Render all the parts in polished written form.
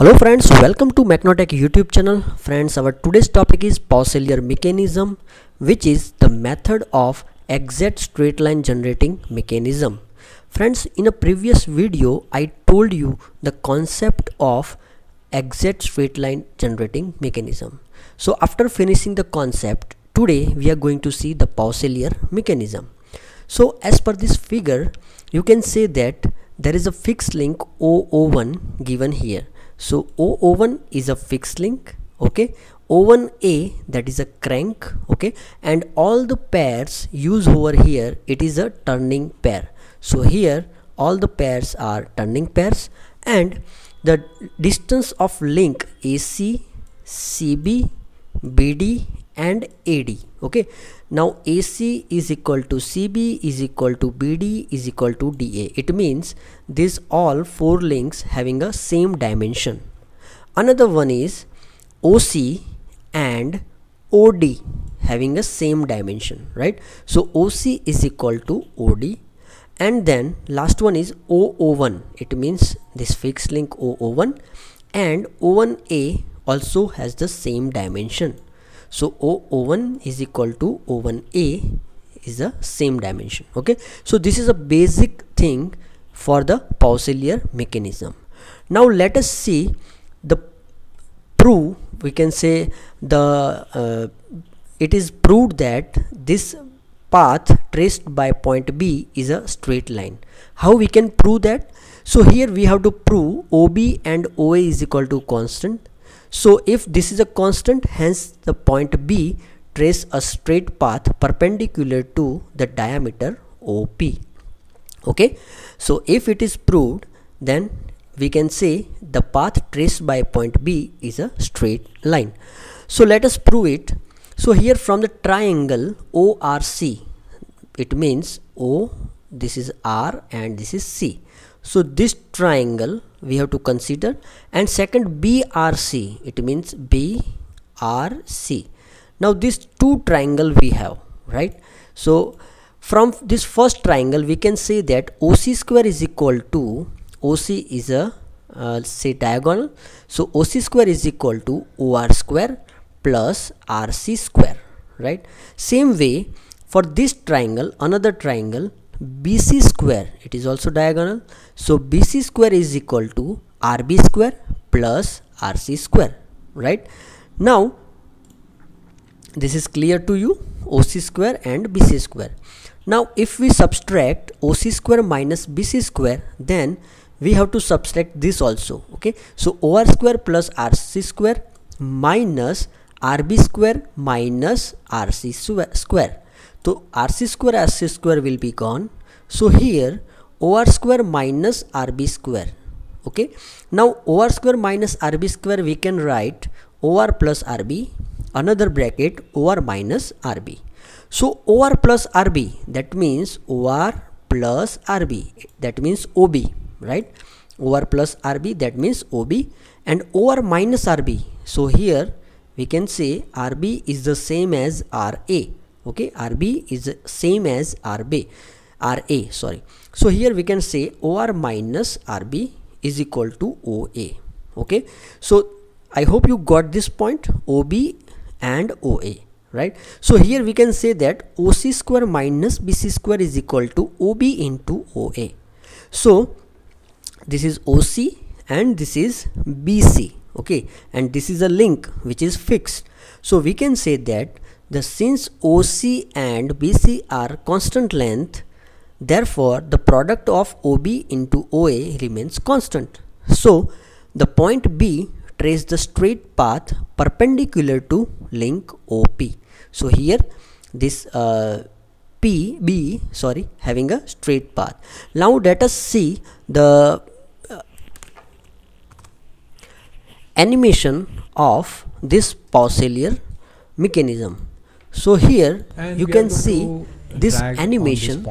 Hello friends, welcome to Mechnotech YouTube channel. Friends, our today's topic is Poiseuille mechanism, which is the method of exact straight line generating mechanism. Friends, in a previous video I told you the concept of exact straight line generating mechanism. So after finishing the concept, today we are going to see the Poiseuille mechanism. So as per this figure, you can say that there is a fixed link O01 given here. So O01 is a fixed link, okay. O1A, that is a crank, okay, and all the pairs used over here, it is a turning pair. So here all the pairs are turning pairs, and the distance of link AC, CB, BD and AD, okay. Now AC is equal to CB is equal to BD is equal to DA. It means these all four links having a same dimension. Another one is OC and OD having a same dimension, right? So OC is equal to OD, and then last one is O01. It means this fixed link O01 and O1A also has the same dimension. So O01 is equal to O1A is the same dimension, okay. So this is a basic thing for the Poiseuille mechanism. Now let us see the proof. We can say the it is proved that this path traced by point B is a straight line. How we can prove that? So here we have to prove OB and OA is equal to constant. So if this is a constant, hence the point B trace a straight path perpendicular to the diameter OP, okay. So if it is proved, then we can say the path traced by point B is a straight line. So let us prove it. So here from the triangle ORC, it means O, this is R and this is C. So this triangle we have to consider, and second BRC, it means BRC. Now these two triangle we have, right? So from this first triangle we can say that OC square is equal to, OC is a say diagonal, so OC square is equal to OR square plus RC square, right? Same way for this triangle, another triangle BC square, it is also diagonal, so BC square is equal to RB square plus RC square, right? Now this is clear to you, OC square and BC square. Now if we subtract OC square minus BC square, then we have to subtract this also, okay. So OR square plus RC square minus RB square minus RC square. So RC square will be gone. So here OR square minus RB square, okay. Now OR square minus RB square we can write OR plus RB, another bracket OR minus RB. So OR plus RB, that means OR plus RB, that means OB, right? OR plus RB, that means OB, and OR minus RB. So here we can say RB is the same as RA, okay. RB is the same as RA, sorry. So here we can say OR minus RB is equal to OA, okay. So I hope you got this point, OB and OA, right? So here we can say that OC square minus BC square is equal to OB into OA. So this is OC and this is BC, okay, and this is a link which is fixed. So we can say that since OC and BC are constant length, therefore the product of OB into OA remains constant. So the point B trace the straight path perpendicular to link OP. So here this PB, sorry, having a straight path. Now let us see the animation of this Poiseuille mechanism. So here you can see this animation,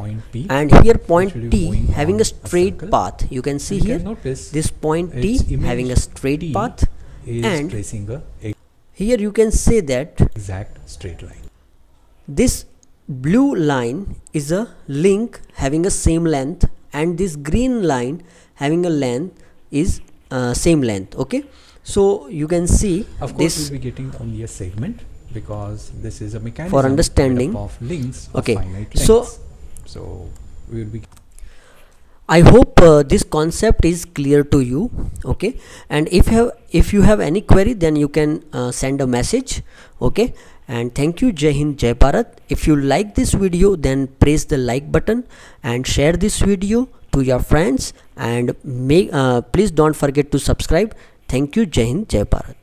and here point T having a straight path. You can see here this point T having a straight path, and here you can say that exact straight line. This blue line is a link having a same length, and this green line having a length is same length. Okay, so you can see of course this we'll be getting only a segment, because this is a mechanism for understanding. made up of links Okay, of finite so lengths. So we will be. I hope this concept is clear to you. Okay, and if you have any query, then you can send a message. Okay, and thank you. Jai Hind, Jai Bharat. If you like this video, then press the like button and share this video to your friends, and please don't forget to subscribe. Thank you. Jai Hind, Jai Bharat.